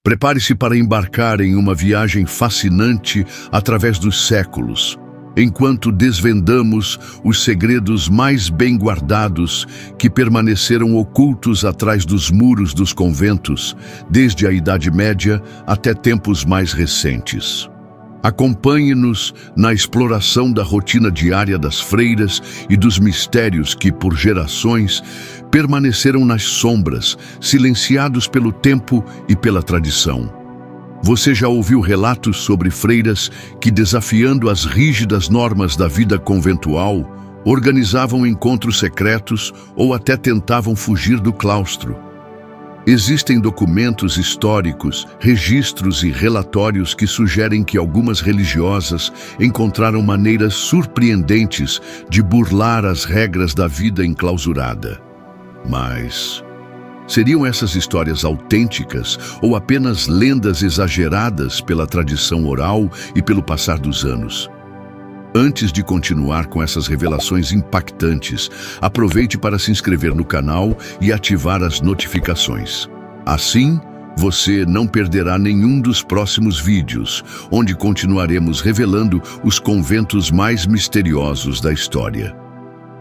Prepare-se para embarcar em uma viagem fascinante através dos séculos, enquanto desvendamos os segredos mais bem guardados que permaneceram ocultos atrás dos muros dos conventos, desde a Idade Média até tempos mais recentes. Acompanhe-nos na exploração da rotina diária das freiras e dos mistérios que, por gerações, permaneceram nas sombras, silenciados pelo tempo e pela tradição. Você já ouviu relatos sobre freiras que, desafiando as rígidas normas da vida conventual, organizavam encontros secretos ou até tentavam fugir do claustro? Existem documentos históricos, registros e relatórios que sugerem que algumas religiosas encontraram maneiras surpreendentes de burlar as regras da vida enclausurada. Mas seriam essas histórias autênticas ou apenas lendas exageradas pela tradição oral e pelo passar dos anos? Antes de continuar com essas revelações impactantes, aproveite para se inscrever no canal e ativar as notificações. Assim, você não perderá nenhum dos próximos vídeos, onde continuaremos revelando os conventos mais misteriosos da história.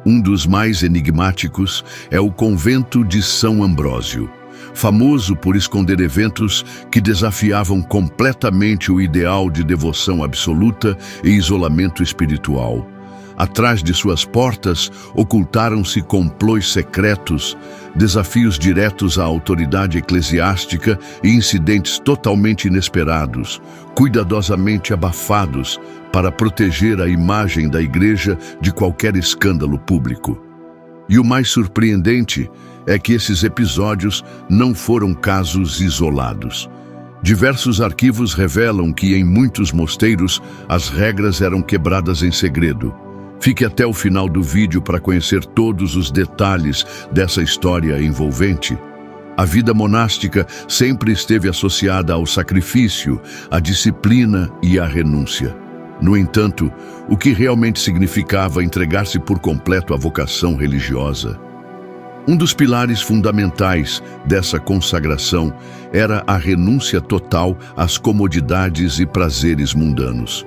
Um dos mais enigmáticos é o convento de São Ambrósio, famoso por esconder eventos que desafiavam completamente o ideal de devoção absoluta e isolamento espiritual. Atrás de suas portas, ocultaram-se complôs secretos, desafios diretos à autoridade eclesiástica e incidentes totalmente inesperados, cuidadosamente abafados para proteger a imagem da Igreja de qualquer escândalo público. E o mais surpreendente é que esses episódios não foram casos isolados. Diversos arquivos revelam que em muitos mosteiros as regras eram quebradas em segredo. Fique até o final do vídeo para conhecer todos os detalhes dessa história envolvente. A vida monástica sempre esteve associada ao sacrifício, à disciplina e à renúncia. No entanto, o que realmente significava entregar-se por completo à vocação religiosa? Um dos pilares fundamentais dessa consagração era a renúncia total às comodidades e prazeres mundanos.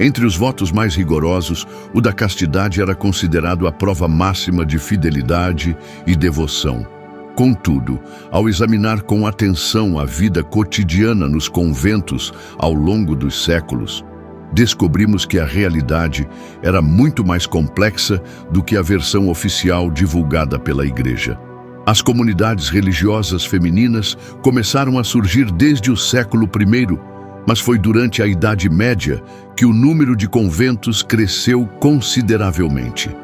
Entre os votos mais rigorosos, o da castidade era considerado a prova máxima de fidelidade e devoção. Contudo, ao examinar com atenção a vida cotidiana nos conventos ao longo dos séculos, descobrimos que a realidade era muito mais complexa do que a versão oficial divulgada pela Igreja. As comunidades religiosas femininas começaram a surgir desde o século I, mas foi durante a Idade Média que o número de conventos cresceu consideravelmente.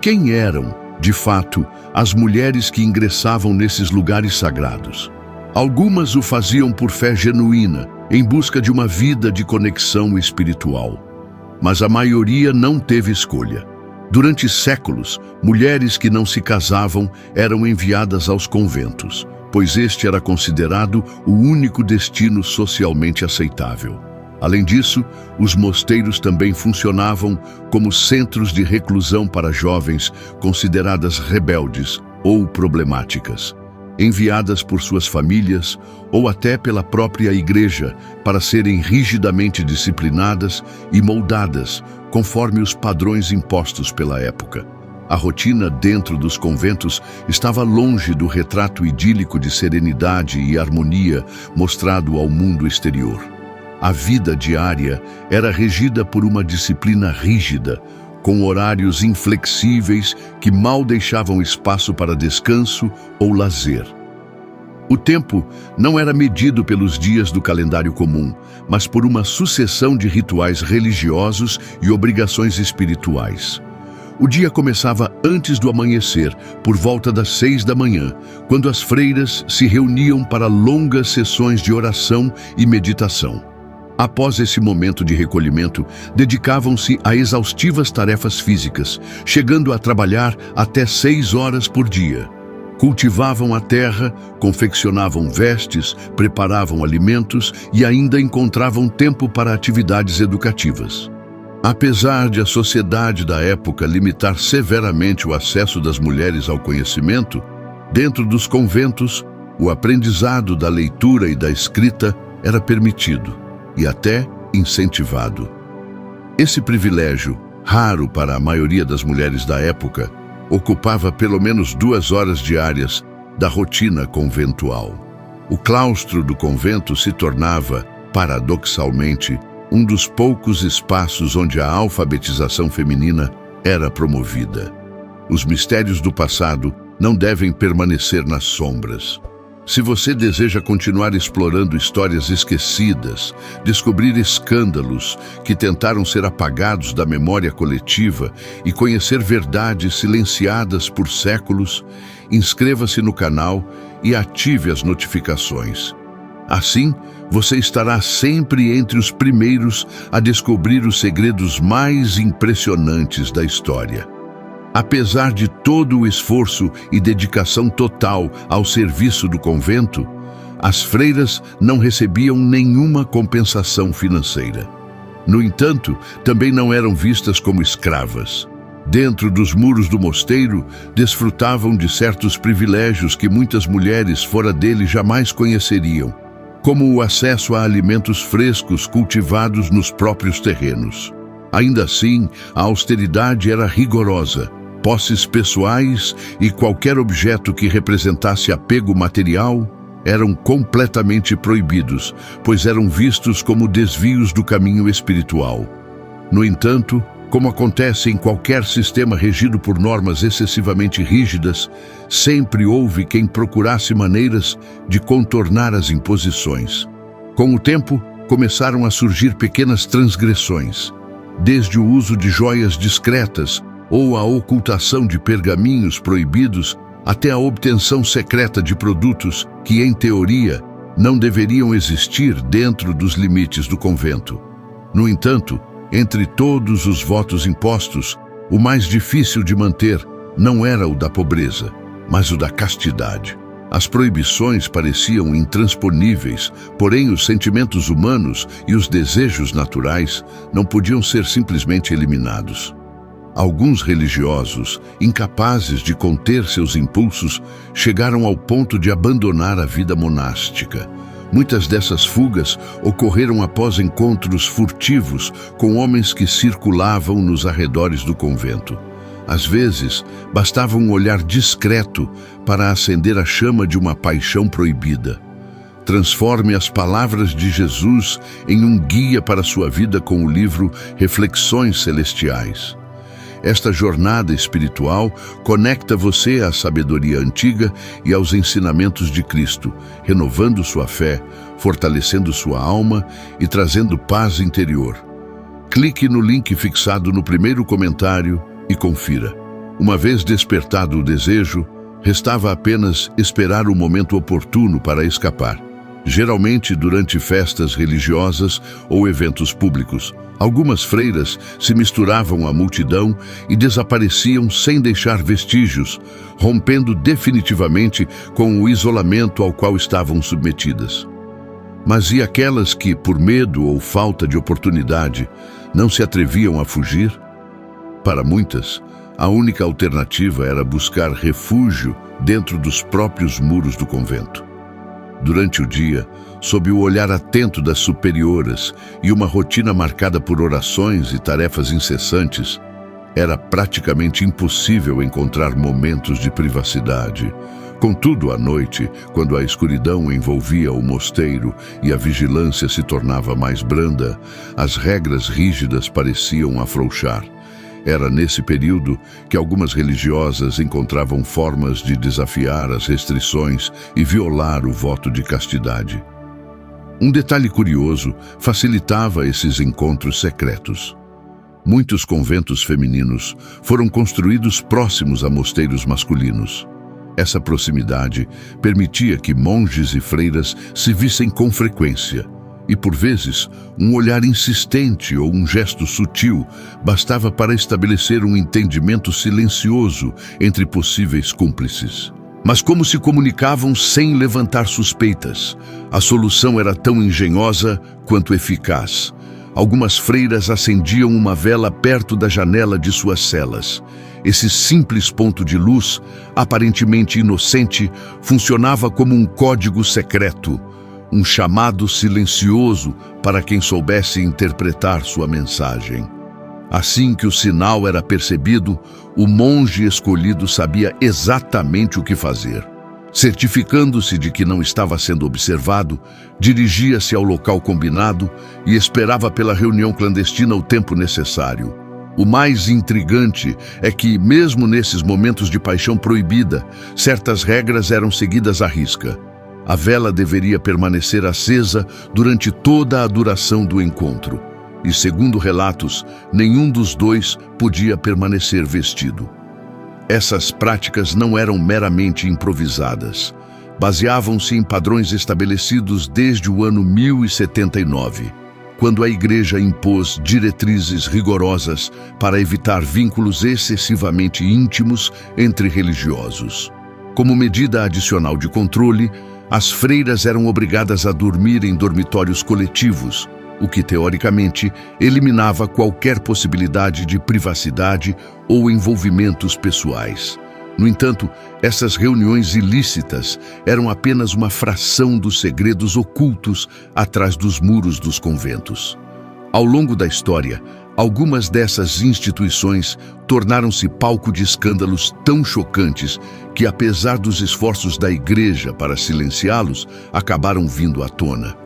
Quem eram, de fato, as mulheres que ingressavam nesses lugares sagrados? Algumas o faziam por fé genuína, em busca de uma vida de conexão espiritual. Mas a maioria não teve escolha. Durante séculos, mulheres que não se casavam eram enviadas aos conventos, pois este era considerado o único destino socialmente aceitável. Além disso, os mosteiros também funcionavam como centros de reclusão para jovens consideradas rebeldes ou problemáticas, enviadas por suas famílias ou até pela própria Igreja para serem rigidamente disciplinadas e moldadas conforme os padrões impostos pela época. A rotina dentro dos conventos estava longe do retrato idílico de serenidade e harmonia mostrado ao mundo exterior. A vida diária era regida por uma disciplina rígida, com horários inflexíveis que mal deixavam espaço para descanso ou lazer. O tempo não era medido pelos dias do calendário comum, mas por uma sucessão de rituais religiosos e obrigações espirituais. O dia começava antes do amanhecer, por volta das 6 da manhã, quando as freiras se reuniam para longas sessões de oração e meditação. Após esse momento de recolhimento, dedicavam-se a exaustivas tarefas físicas, chegando a trabalhar até 6 horas por dia. Cultivavam a terra, confeccionavam vestes, preparavam alimentos e ainda encontravam tempo para atividades educativas. Apesar de a sociedade da época limitar severamente o acesso das mulheres ao conhecimento, dentro dos conventos, O aprendizado da leitura e da escrita era permitido e até incentivado. Esse privilégio, raro para a maioria das mulheres da época, ocupava pelo menos 2 horas diárias da rotina conventual. O claustro do convento se tornava, paradoxalmente, um dos poucos espaços onde a alfabetização feminina era promovida. Os mistérios do passado não devem permanecer nas sombras. Se você deseja continuar explorando histórias esquecidas, descobrir escândalos que tentaram ser apagados da memória coletiva e conhecer verdades silenciadas por séculos, inscreva-se no canal e ative as notificações. Assim, você estará sempre entre os primeiros a descobrir os segredos mais impressionantes da história. Apesar de todo o esforço e dedicação total ao serviço do convento, as freiras não recebiam nenhuma compensação financeira. No entanto, também não eram vistas como escravas. Dentro dos muros do mosteiro, desfrutavam de certos privilégios que muitas mulheres fora dele jamais conheceriam, como o acesso a alimentos frescos cultivados nos próprios terrenos. Ainda assim, a austeridade era rigorosa. Posses pessoais e qualquer objeto que representasse apego material eram completamente proibidos, pois eram vistos como desvios do caminho espiritual. No entanto, como acontece em qualquer sistema regido por normas excessivamente rígidas, sempre houve quem procurasse maneiras de contornar as imposições. Com o tempo, começaram a surgir pequenas transgressões, desde o uso de joias discretas ou a ocultação de pergaminhos proibidos, até a obtenção secreta de produtos que, em teoria, não deveriam existir dentro dos limites do convento. No entanto, entre todos os votos impostos, o mais difícil de manter não era o da pobreza, mas o da castidade. As proibições pareciam intransponíveis, porém os sentimentos humanos e os desejos naturais não podiam ser simplesmente eliminados. Alguns religiosos, incapazes de conter seus impulsos, chegaram ao ponto de abandonar a vida monástica. Muitas dessas fugas ocorreram após encontros furtivos com homens que circulavam nos arredores do convento. Às vezes, bastava um olhar discreto para acender a chama de uma paixão proibida. Transforme as palavras de Jesus em um guia para sua vida com o livro Reflexões Celestiais. Esta jornada espiritual conecta você à sabedoria antiga e aos ensinamentos de Cristo, renovando sua fé, fortalecendo sua alma e trazendo paz interior. Clique no link fixado no primeiro comentário e confira. Uma vez despertado o desejo, restava apenas esperar o momento oportuno para escapar. Geralmente durante festas religiosas ou eventos públicos, algumas freiras se misturavam à multidão e desapareciam sem deixar vestígios, rompendo definitivamente com o isolamento ao qual estavam submetidas. Mas e aquelas que, por medo ou falta de oportunidade, não se atreviam a fugir? Para muitas, a única alternativa era buscar refúgio dentro dos próprios muros do convento. Durante o dia, sob o olhar atento das superioras e uma rotina marcada por orações e tarefas incessantes, era praticamente impossível encontrar momentos de privacidade. Contudo, à noite, quando a escuridão envolvia o mosteiro e a vigilância se tornava mais branda, as regras rígidas pareciam afrouxar. Era nesse período que algumas religiosas encontravam formas de desafiar as restrições e violar o voto de castidade. Um detalhe curioso facilitava esses encontros secretos. Muitos conventos femininos foram construídos próximos a mosteiros masculinos. Essa proximidade permitia que monges e freiras se vissem com frequência. E, por vezes, um olhar insistente ou um gesto sutil bastava para estabelecer um entendimento silencioso entre possíveis cúmplices. Mas como se comunicavam sem levantar suspeitas? A solução era tão engenhosa quanto eficaz. algumas freiras acendiam uma vela perto da janela de suas celas. Esse simples ponto de luz, aparentemente inocente, funcionava como um código secreto, um chamado silencioso para quem soubesse interpretar sua mensagem. Assim que o sinal era percebido, o monge escolhido sabia exatamente o que fazer. Certificando-se de que não estava sendo observado, dirigia-se ao local combinado e esperava pela reunião clandestina o tempo necessário. O mais intrigante é que, mesmo nesses momentos de paixão proibida, certas regras eram seguidas à risca. A vela deveria permanecer acesa durante toda a duração do encontro. E, segundo relatos, nenhum dos dois podia permanecer vestido. Essas práticas não eram meramente improvisadas. Baseavam-se em padrões estabelecidos desde o ano 1079, quando a Igreja impôs diretrizes rigorosas para evitar vínculos excessivamente íntimos entre religiosos. Como medida adicional de controle, as freiras eram obrigadas a dormir em dormitórios coletivos, o que, teoricamente, eliminava qualquer possibilidade de privacidade ou envolvimentos pessoais. No entanto, essas reuniões ilícitas eram apenas uma fração dos segredos ocultos atrás dos muros dos conventos. Ao longo da história, algumas dessas instituições tornaram-se palco de escândalos tão chocantes que, apesar dos esforços da Igreja para silenciá-los, acabaram vindo à tona.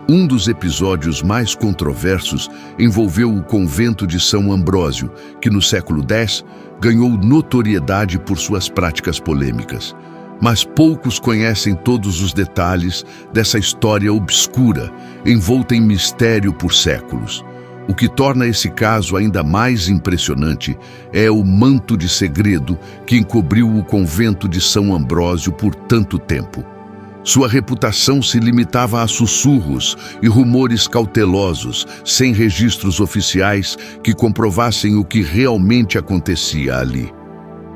Um dos episódios mais controversos envolveu o convento de São Ambrósio, que no século X ganhou notoriedade por suas práticas polêmicas. Mas poucos conhecem todos os detalhes dessa história obscura, envolta em mistério por séculos. O que torna esse caso ainda mais impressionante é o manto de segredo que encobriu o convento de São Ambrósio por tanto tempo. Sua reputação se limitava a sussurros e rumores cautelosos, sem registros oficiais que comprovassem o que realmente acontecia ali.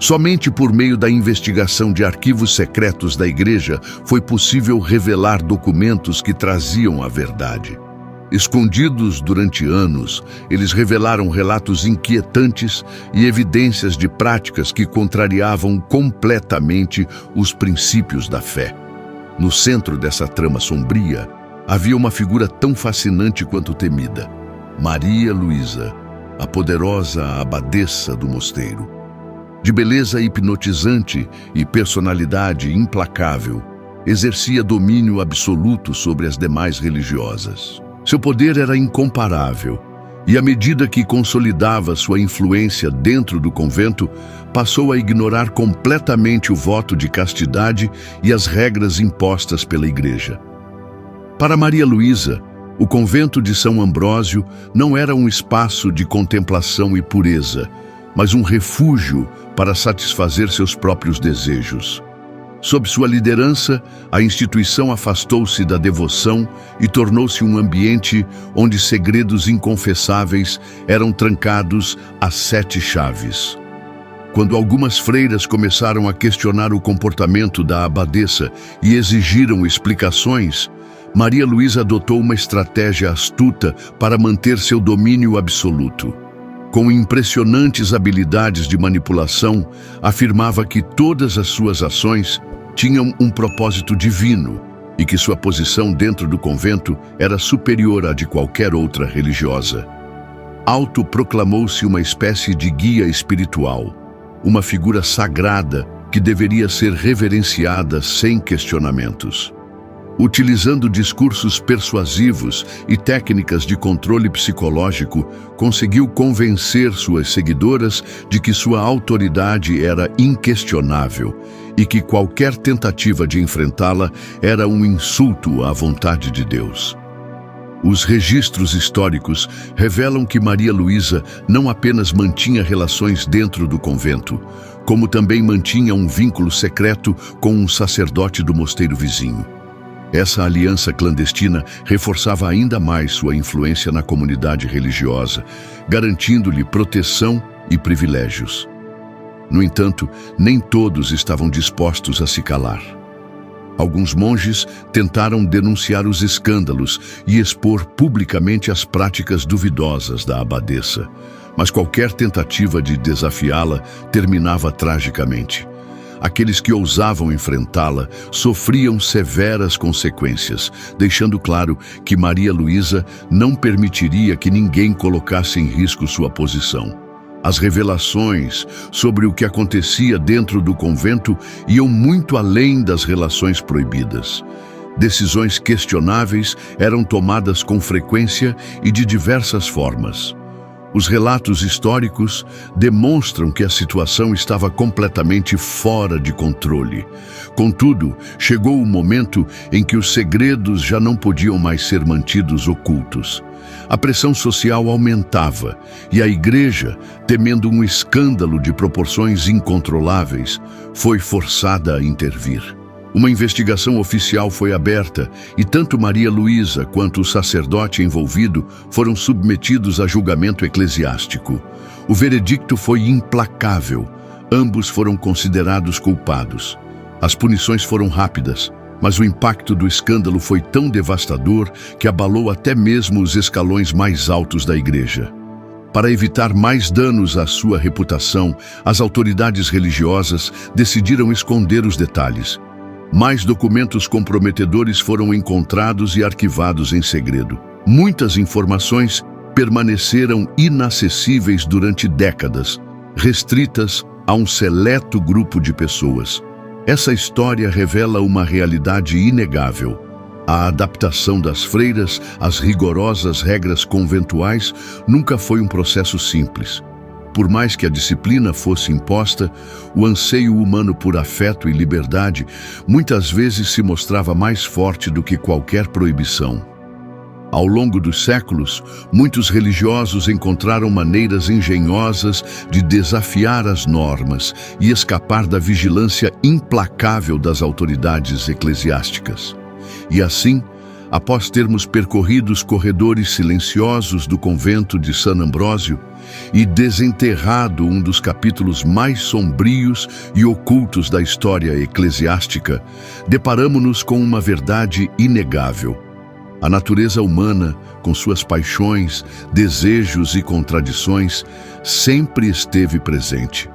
Somente por meio da investigação de arquivos secretos da Igreja foi possível revelar documentos que traziam a verdade. Escondidos durante anos, eles revelaram relatos inquietantes e evidências de práticas que contrariavam completamente os princípios da fé. No centro dessa trama sombria, havia uma figura tão fascinante quanto temida: Maria Luísa, a poderosa abadesa do mosteiro. De beleza hipnotizante e personalidade implacável, exercia domínio absoluto sobre as demais religiosas. Seu poder era incomparável, e à medida que consolidava sua influência dentro do convento, passou a ignorar completamente o voto de castidade e as regras impostas pela Igreja. Para Maria Luísa, o convento de São Ambrósio não era um espaço de contemplação e pureza, mas um refúgio para satisfazer seus próprios desejos. Sob sua liderança, a instituição afastou-se da devoção e tornou-se um ambiente onde segredos inconfessáveis eram trancados a 7 chaves. Quando algumas freiras começaram a questionar o comportamento da abadesa e exigiram explicações, Maria Luísa adotou uma estratégia astuta para manter seu domínio absoluto. Com impressionantes habilidades de manipulação, afirmava que todas as suas ações tinham um propósito divino e que sua posição dentro do convento era superior à de qualquer outra religiosa. Autoproclamou-se uma espécie de guia espiritual, uma figura sagrada que deveria ser reverenciada sem questionamentos. Utilizando discursos persuasivos e técnicas de controle psicológico, conseguiu convencer suas seguidoras de que sua autoridade era inquestionável e que qualquer tentativa de enfrentá-la era um insulto à vontade de Deus. Os registros históricos revelam que Maria Luísa não apenas mantinha relações dentro do convento, como também mantinha um vínculo secreto com um sacerdote do mosteiro vizinho. Essa aliança clandestina reforçava ainda mais sua influência na comunidade religiosa, garantindo-lhe proteção e privilégios. No entanto, nem todos estavam dispostos a se calar. Alguns monges tentaram denunciar os escândalos e expor publicamente as práticas duvidosas da abadesa, mas qualquer tentativa de desafiá-la terminava tragicamente. Aqueles que ousavam enfrentá-la sofriam severas consequências, deixando claro que Maria Luísa não permitiria que ninguém colocasse em risco sua posição. As revelações sobre o que acontecia dentro do convento iam muito além das relações proibidas. Decisões questionáveis eram tomadas com frequência e de diversas formas. Os relatos históricos demonstram que a situação estava completamente fora de controle. Contudo, chegou o momento em que os segredos já não podiam mais ser mantidos ocultos. A pressão social aumentava e a Igreja, temendo um escândalo de proporções incontroláveis, foi forçada a intervir. Uma investigação oficial foi aberta e tanto Maria Luísa quanto o sacerdote envolvido foram submetidos a julgamento eclesiástico. O veredicto foi implacável. Ambos foram considerados culpados. As punições foram rápidas, mas o impacto do escândalo foi tão devastador que abalou até mesmo os escalões mais altos da Igreja. Para evitar mais danos à sua reputação, as autoridades religiosas decidiram esconder os detalhes. Mais documentos comprometedores foram encontrados e arquivados em segredo. Muitas informações permaneceram inacessíveis durante décadas, restritas a um seleto grupo de pessoas. Essa história revela uma realidade inegável. A adaptação das freiras às rigorosas regras conventuais nunca foi um processo simples. Por mais que a disciplina fosse imposta, o anseio humano por afeto e liberdade muitas vezes se mostrava mais forte do que qualquer proibição. Ao longo dos séculos, muitos religiosos encontraram maneiras engenhosas de desafiar as normas e escapar da vigilância implacável das autoridades eclesiásticas. E assim, após termos percorrido os corredores silenciosos do convento de San Ambrósio e desenterrado um dos capítulos mais sombrios e ocultos da história eclesiástica, deparamo-nos com uma verdade inegável. A natureza humana, com suas paixões, desejos e contradições, sempre esteve presente,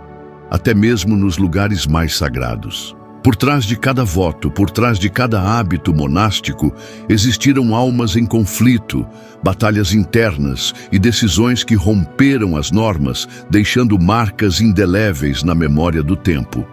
até mesmo nos lugares mais sagrados. Por trás de cada voto, por trás de cada hábito monástico, existiram almas em conflito, batalhas internas e decisões que romperam as normas, deixando marcas indeléveis na memória do tempo.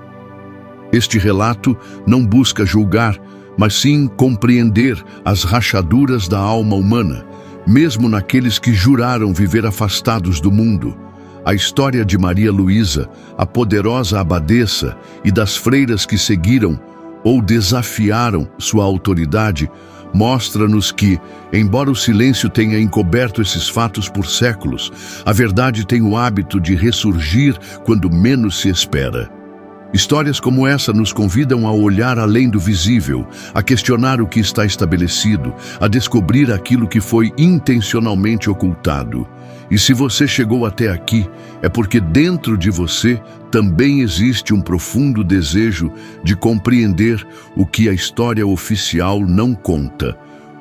Este relato não busca julgar, mas sim compreender as rachaduras da alma humana, mesmo naqueles que juraram viver afastados do mundo. A história de Maria Luísa, a poderosa abadesa, e das freiras que seguiram ou desafiaram sua autoridade, mostra-nos que, embora o silêncio tenha encoberto esses fatos por séculos, a verdade tem o hábito de ressurgir quando menos se espera. Histórias como essa nos convidam a olhar além do visível, a questionar o que está estabelecido, a descobrir aquilo que foi intencionalmente ocultado. E se você chegou até aqui, é porque dentro de você também existe um profundo desejo de compreender o que a história oficial não conta,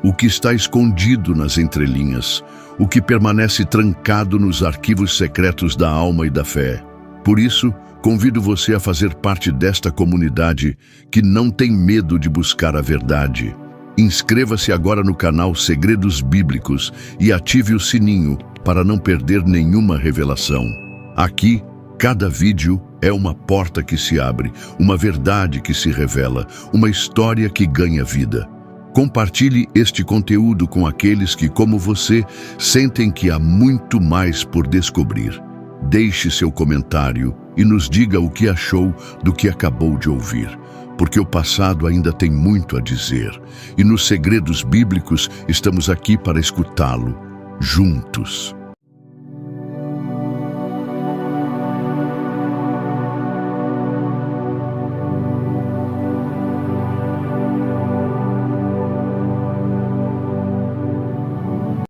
o que está escondido nas entrelinhas, o que permanece trancado nos arquivos secretos da alma e da fé. Por isso, convido você a fazer parte desta comunidade que não tem medo de buscar a verdade. Inscreva-se agora no canal Segredos Bíblicos e ative o sininho para não perder nenhuma revelação. Aqui, cada vídeo é uma porta que se abre, uma verdade que se revela, uma história que ganha vida. Compartilhe este conteúdo com aqueles que, como você, sentem que há muito mais por descobrir. Deixe seu comentário e nos diga o que achou do que acabou de ouvir, porque o passado ainda tem muito a dizer, e nos Segredos Bíblicos estamos aqui para escutá-lo, juntos.